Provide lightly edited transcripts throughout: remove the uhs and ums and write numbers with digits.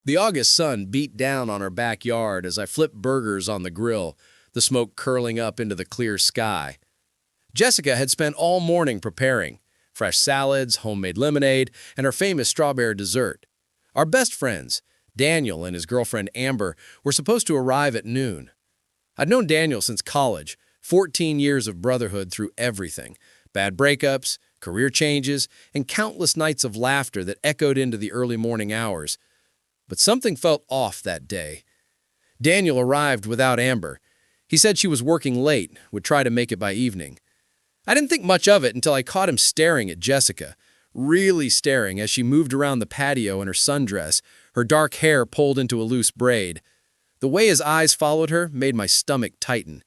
The August sun beat down on our backyard as I flipped burgers on the grill, the smoke curling up into the clear sky. Jessica had spent all morning preparing fresh salads, homemade lemonade, and her famous strawberry dessert. Our best friends, Daniel and his girlfriend Amber, were supposed to arrive at noon. I'd known Daniel since college, 14 years of brotherhood through everything, bad breakups, career changes, and countless nights of laughter that echoed into the early morning hours. But something felt off that day. Daniel arrived without Amber. He said she was working late, would try to make it by evening. I didn't think much of it until I caught him staring at Jessica, really staring as she moved around the patio in her sundress, her dark hair pulled into a loose braid. The way his eyes followed her made my stomach tighten.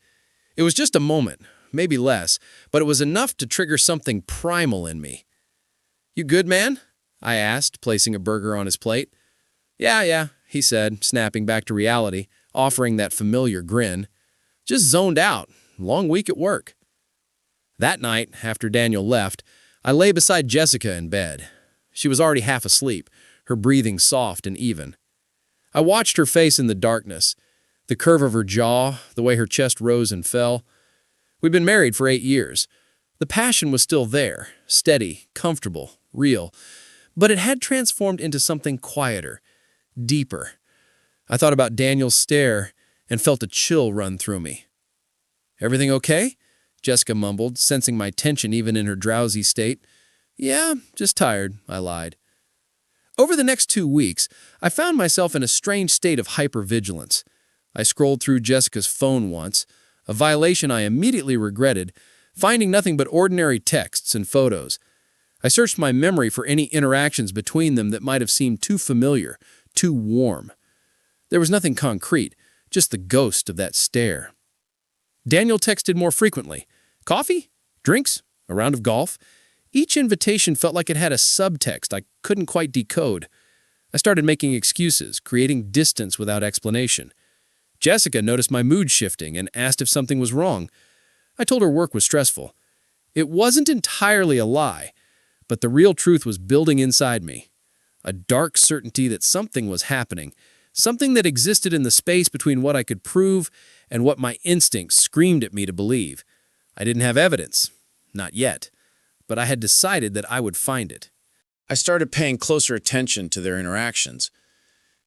It was just a moment, maybe less, but it was enough to trigger something primal in me. "You good, man?" I asked, placing a burger on his plate. Yeah, he said, snapping back to reality, offering that familiar grin. "Just zoned out. Long week at work." That night, after Daniel left, I lay beside Jessica in bed. She was already half asleep, her breathing soft and even. I watched her face in the darkness, the curve of her jaw, the way her chest rose and fell. We'd been married for 8 years. The passion was still there, steady, comfortable, real, but it had transformed into something quieter, deeper. I thought about Daniel's stare and felt a chill run through me. "Everything okay?" Jessica mumbled, sensing my tension even in her drowsy state. "Yeah, just tired," I lied. Over the next 2 weeks, I found myself in a strange state of hypervigilance. I scrolled through Jessica's phone once, a violation I immediately regretted, finding nothing but ordinary texts and photos. I searched my memory for any interactions between them that might have seemed too familiar, too warm. There was nothing concrete, just the ghost of that stare. Daniel texted more frequently. Coffee? Drinks? A round of golf? Each invitation felt like it had a subtext I couldn't quite decode. I started making excuses, creating distance without explanation. Jessica noticed my mood shifting and asked if something was wrong. I told her work was stressful. It wasn't entirely a lie, but the real truth was building inside me. A dark certainty that something was happening, something that existed in the space between what I could prove and what my instincts screamed at me to believe. I didn't have evidence, not yet, but I had decided that I would find it. I started paying closer attention to their interactions.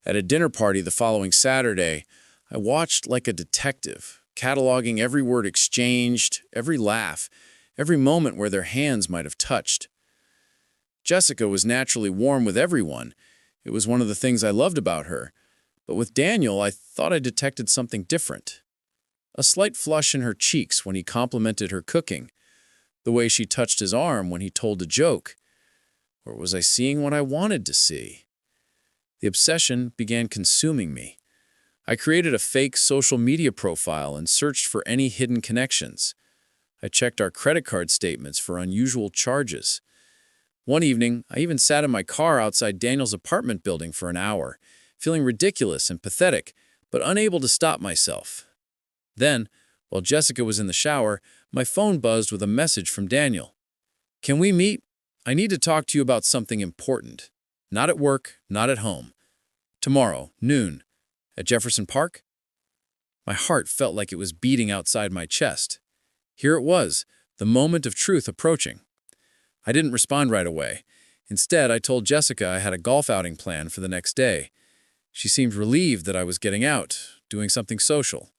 At a dinner party the following Saturday, I watched like a detective, cataloging every word exchanged, every laugh, every moment where their hands might have touched. Jessica was naturally warm with everyone. It was one of the things I loved about her. But with Daniel, I thought I detected something different. A slight flush in her cheeks when he complimented her cooking, the way she touched his arm when he told a joke. Or was I seeing what I wanted to see? The obsession began consuming me. I created a fake social media profile and searched for any hidden connections. I checked our credit card statements for unusual charges. One evening, I even sat in my car outside Daniel's apartment building for an hour, feeling ridiculous and pathetic, but unable to stop myself. Then, while Jessica was in the shower, my phone buzzed with a message from Daniel. "Can we meet? I need to talk to you about something important. Not at work, not at home. Tomorrow, noon, at Jefferson Park?" My heart felt like it was beating outside my chest. Here it was, the moment of truth approaching. I didn't respond right away. Instead, I told Jessica I had a golf outing planned for the next day. She seemed relieved that I was getting out, doing something social.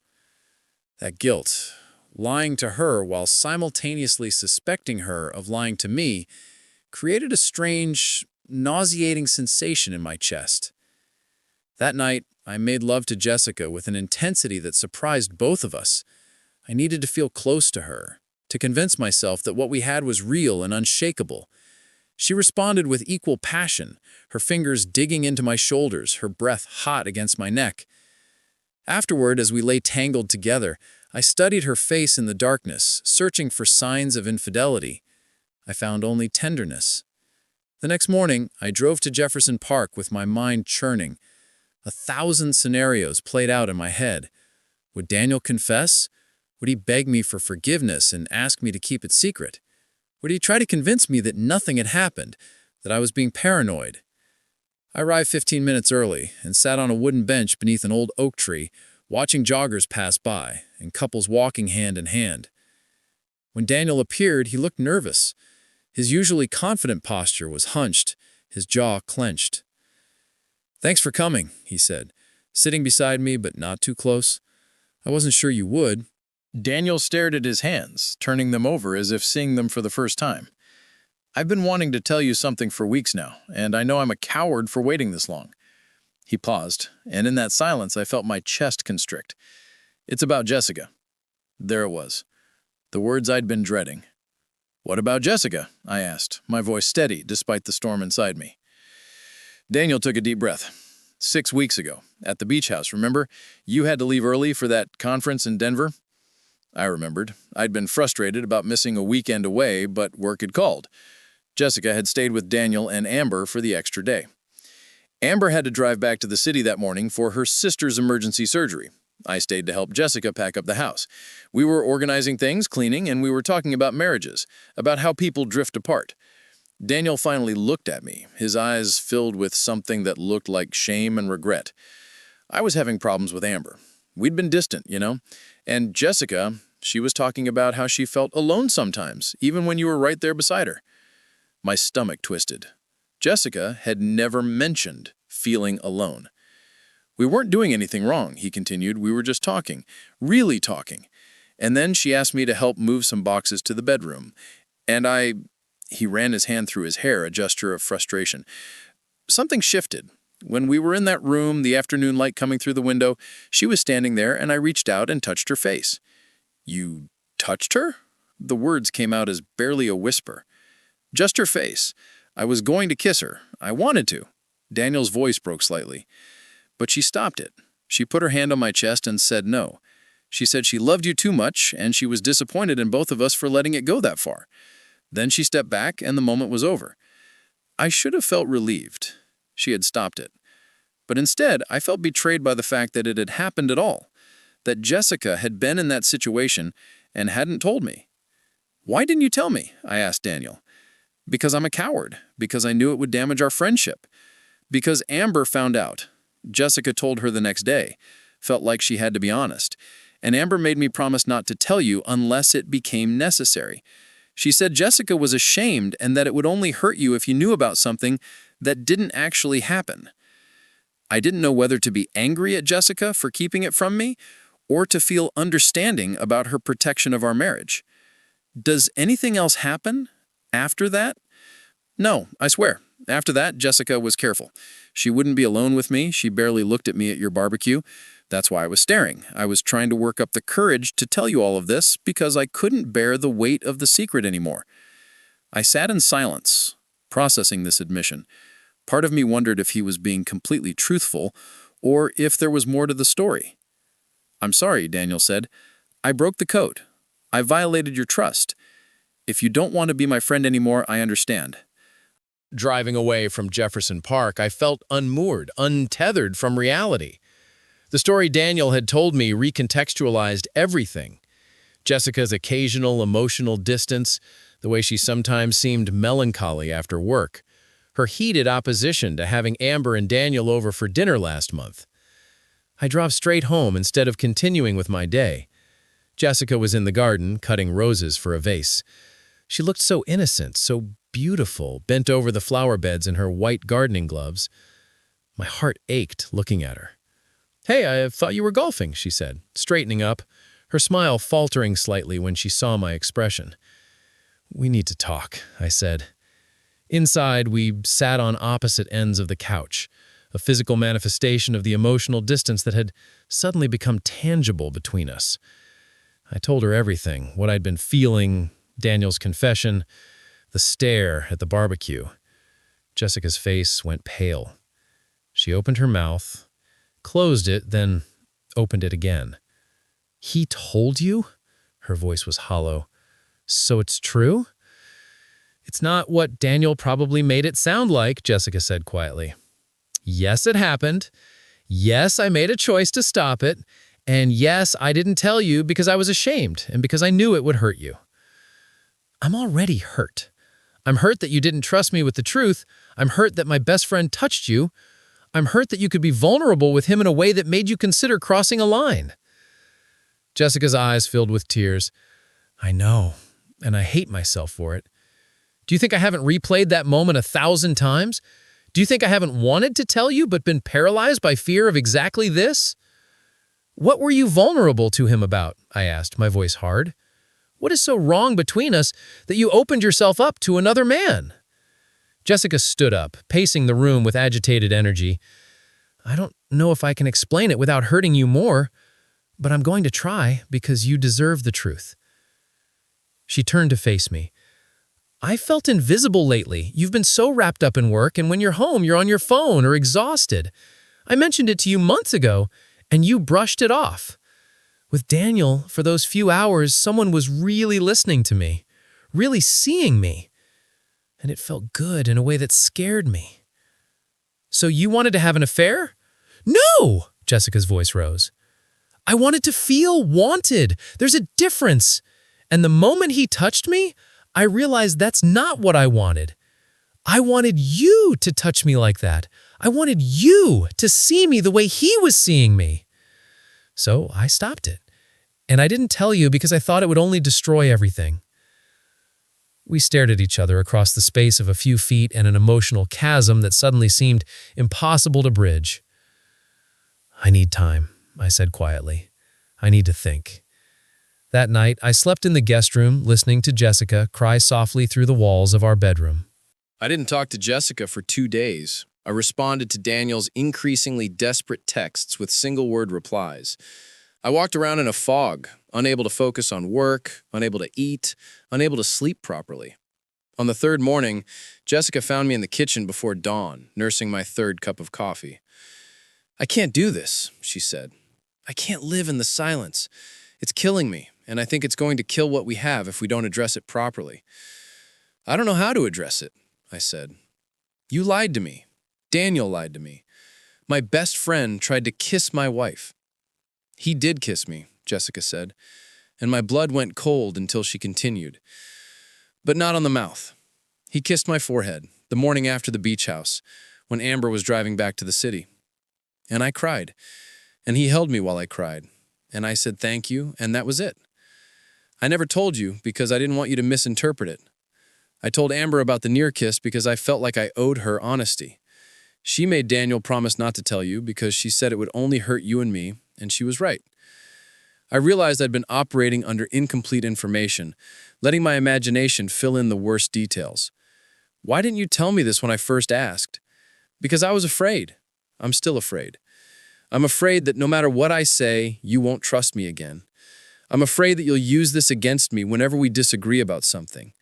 That guilt, lying to her while simultaneously suspecting her of lying to me, created a strange, nauseating sensation in my chest. That night, I made love to Jessica with an intensity that surprised both of us. I needed to feel close to her, to convince myself that what we had was real and unshakable. She responded with equal passion, her fingers digging into my shoulders, her breath hot against my neck. Afterward, as we lay tangled together, I studied her face in the darkness, searching for signs of infidelity. I found only tenderness. The next morning, I drove to Jefferson Park with my mind churning. 1,000 scenarios played out in my head. Would Daniel confess? Would he beg me for forgiveness and ask me to keep it secret? Would he try to convince me that nothing had happened, that I was being paranoid? I arrived 15 minutes early and sat on a wooden bench beneath an old oak tree, watching joggers pass by and couples walking hand in hand. When Daniel appeared, he looked nervous. His usually confident posture was hunched, his jaw clenched. "Thanks for coming," he said, sitting beside me but not too close. "I wasn't sure you would." Daniel stared at his hands, turning them over as if seeing them for the first time. "I've been wanting to tell you something for weeks now, and I know I'm a coward for waiting this long." He paused, and in that silence I felt my chest constrict. "It's about Jessica." There it was. The words I'd been dreading. "What about Jessica?" I asked, my voice steady despite the storm inside me. Daniel took a deep breath. 6 weeks ago, at the beach house, remember? You had to leave early for that conference in Denver? I remembered. I'd been frustrated about missing a weekend away, but work had called. Jessica had stayed with Daniel and Amber for the extra day. Amber had to drive back to the city that morning for her sister's emergency surgery. I stayed to help Jessica pack up the house. We were organizing things, cleaning, and we were talking about marriages, about how people drift apart. Daniel finally looked at me, his eyes filled with something that looked like shame and regret. I was having problems with Amber. We'd been distant, And Jessica, she was talking about how she felt alone sometimes, even when you were right there beside her. My stomach twisted. Jessica had never mentioned feeling alone. "We weren't doing anything wrong," he continued. "We were just talking, really talking. And then she asked me to help move some boxes to the bedroom. And He ran his hand through his hair, a gesture of frustration. "Something shifted. When we were in that room, the afternoon light coming through the window, she was standing there and I reached out and touched her face." "You touched her?" The words came out as barely a whisper. "Just her face. I was going to kiss her. I wanted to." Daniel's voice broke slightly. But she stopped it. She put her hand on my chest and said no. She said she loved you too much and she was disappointed in both of us for letting it go that far. Then she stepped back and the moment was over. I should have felt relieved. She had stopped it. But instead, I felt betrayed by the fact that it had happened at all, that Jessica had been in that situation and hadn't told me. "Why didn't you tell me?" I asked Daniel. "Because I'm a coward, because I knew it would damage our friendship. Because Amber found out. Jessica told her the next day, felt like she had to be honest. And Amber made me promise not to tell you unless it became necessary. She said Jessica was ashamed and that it would only hurt you if you knew about something that didn't actually happen." I didn't know whether to be angry at Jessica for keeping it from me or to feel understanding about her protection of our marriage. Does anything else happen after that? No, I swear. After that, Jessica was careful. She wouldn't be alone with me. She barely looked at me at your barbecue. That's why I was staring. I was trying to work up the courage to tell you all of this because I couldn't bear the weight of the secret anymore. I sat in silence, processing this admission. Part of me wondered if he was being completely truthful or if there was more to the story. "I'm sorry," Daniel said. "I broke the code. I violated your trust. If you don't want to be my friend anymore, I understand." Driving away from Jefferson Park, I felt unmoored, untethered from reality. The story Daniel had told me recontextualized everything. Jessica's occasional emotional distance, the way she sometimes seemed melancholy after work, her heated opposition to having Amber and Daniel over for dinner last month. I drove straight home instead of continuing with my day. Jessica was in the garden, cutting roses for a vase. She looked so innocent, so beautiful, bent over the flower beds in her white gardening gloves. My heart ached looking at her. "Hey, I thought you were golfing," she said, straightening up, her smile faltering slightly when she saw my expression. "We need to talk," I said. Inside, we sat on opposite ends of the couch, a physical manifestation of the emotional distance that had suddenly become tangible between us. I told her everything, what I'd been feeling, Daniel's confession, the stare at the barbecue. Jessica's face went pale. She opened her mouth, closed it, then opened it again. "He told you?" Her voice was hollow. "So it's true?" "It's not what Daniel probably made it sound like," Jessica said quietly. "Yes, it happened. Yes, I made a choice to stop it. And yes, I didn't tell you because I was ashamed and because I knew it would hurt you." "I'm already hurt. I'm hurt that you didn't trust me with the truth. I'm hurt that my best friend touched you. I'm hurt that you could be vulnerable with him in a way that made you consider crossing a line." Jessica's eyes filled with tears. "I know, and I hate myself for it. Do you think I haven't replayed that moment 1,000 times? Do you think I haven't wanted to tell you but been paralyzed by fear of exactly this?" "What were you vulnerable to him about?" I asked, my voice hard. "What is so wrong between us that you opened yourself up to another man?" Jessica stood up, pacing the room with agitated energy. "I don't know if I can explain it without hurting you more, but I'm going to try because you deserve the truth." She turned to face me. "I felt invisible lately. You've been so wrapped up in work, and when you're home, you're on your phone or exhausted. I mentioned it to you months ago, and you brushed it off. With Daniel, for those few hours, someone was really listening to me, really seeing me, and it felt good in a way that scared me." "So you wanted to have an affair?" "No!" Jessica's voice rose. "I wanted to feel wanted. There's a difference. And the moment he touched me, I realized that's not what I wanted. I wanted you to touch me like that. I wanted you to see me the way he was seeing me. So I stopped it. And I didn't tell you because I thought it would only destroy everything." We stared at each other across the space of a few feet and an emotional chasm that suddenly seemed impossible to bridge. "I need time," I said quietly. "I need to think." That night, I slept in the guest room, listening to Jessica cry softly through the walls of our bedroom. I didn't talk to Jessica for 2 days. I responded to Daniel's increasingly desperate texts with single-word replies. I walked around in a fog, unable to focus on work, unable to eat, unable to sleep properly. On the 3rd morning, Jessica found me in the kitchen before dawn, nursing my 3rd cup of coffee. "I can't do this," she said. "I can't live in the silence. It's killing me, and I think it's going to kill what we have if we don't address it properly." "I don't know how to address it," I said. "You lied to me. Daniel lied to me. My best friend tried to kiss my wife." "He did kiss me," Jessica said, and my blood went cold until she continued. "But not on the mouth. He kissed my forehead the morning after the beach house, when Amber was driving back to the city. And I cried, and he held me while I cried, and I said thank you, and that was it. I never told you because I didn't want you to misinterpret it. I told Amber about the near kiss because I felt like I owed her honesty. She made Daniel promise not to tell you because she said it would only hurt you and me, and she was right. I realized I'd been operating under incomplete information, letting my imagination fill in the worst details. Why didn't you tell me this when I first asked? Because I was afraid. I'm still afraid. I'm afraid that no matter what I say, you won't trust me again. I'm afraid that you'll use this against me whenever we disagree about something.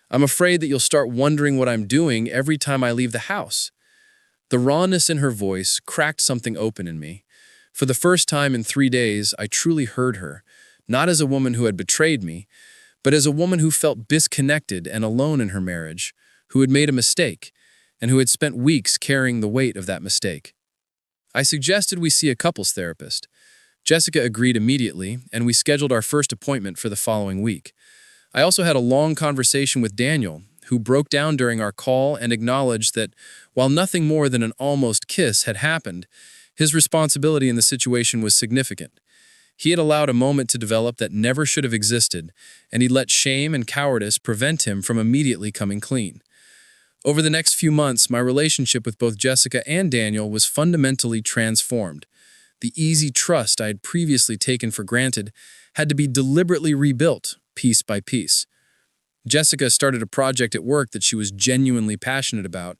I'm afraid that you'll start wondering what I'm doing every time I leave the house." The rawness in her voice cracked something open in me. For the first time in 3 days, I truly heard her, not as a woman who had betrayed me, but as a woman who felt disconnected and alone in her marriage, who had made a mistake, and who had spent weeks carrying the weight of that mistake. I suggested we see a couples therapist. Jessica agreed immediately, and we scheduled our first appointment for the following week. I also had a long conversation with Daniel, who broke down during our call and acknowledged that, while nothing more than an almost kiss had happened, his responsibility in the situation was significant. He had allowed a moment to develop that never should have existed, and he let shame and cowardice prevent him from immediately coming clean. Over the next few months, my relationship with both Jessica and Daniel was fundamentally transformed. The easy trust I had previously taken for granted had to be deliberately rebuilt, piece by piece. Jessica started a project at work that she was genuinely passionate about,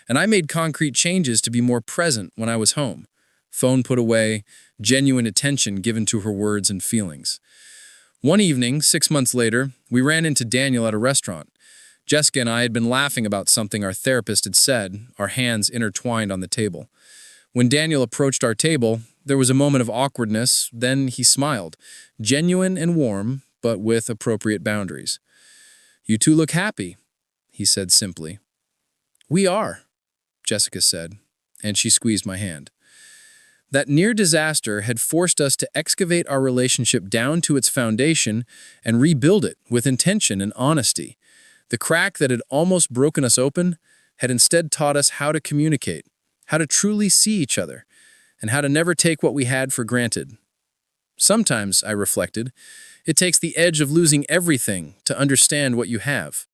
and I made concrete changes to be more present when I was home. Phone put away, genuine attention given to her words and feelings. One evening, 6 months later, we ran into Daniel at a restaurant. Jessica and I had been laughing about something our therapist had said, our hands intertwined on the table. When Daniel approached our table, there was a moment of awkwardness, then he smiled, genuine and warm, but with appropriate boundaries. "You two look happy," he said simply. "We are," Jessica said, and she squeezed my hand. That near disaster had forced us to excavate our relationship down to its foundation and rebuild it with intention and honesty. The crack that had almost broken us open had instead taught us how to communicate, how to truly see each other, and how to never take what we had for granted. Sometimes, I reflected, it takes the edge of losing everything to understand what you have.